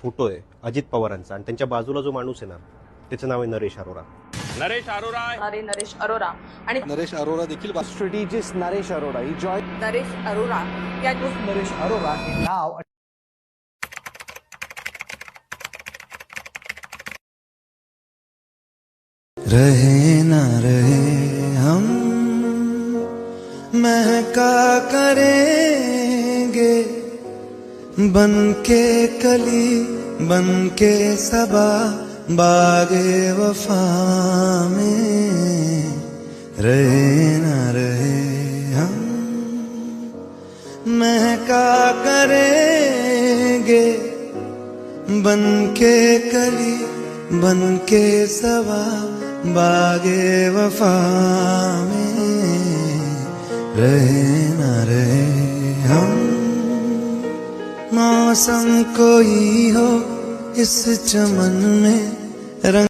Photo आहे अजित पवारांचा आणि त्यांच्या बाजूला जो माणूस आहे ना त्याचं नाव आहे नरेश अरोरा. नरेश अरोरा नरेश अरोरा आणि नरेश अरोरा देखील strategist Naresh Arora. He joined Naresh Arora या Naresh Arora is now रहे न रहे हम महका करेंगे बन के कली बन के सबा बागे वफा में रहे न रहे हम महका करेंगे बन के कली बन के सबा बागे वफा में रहे न रहे हम. मौसम कोई हो इस चमन में रंग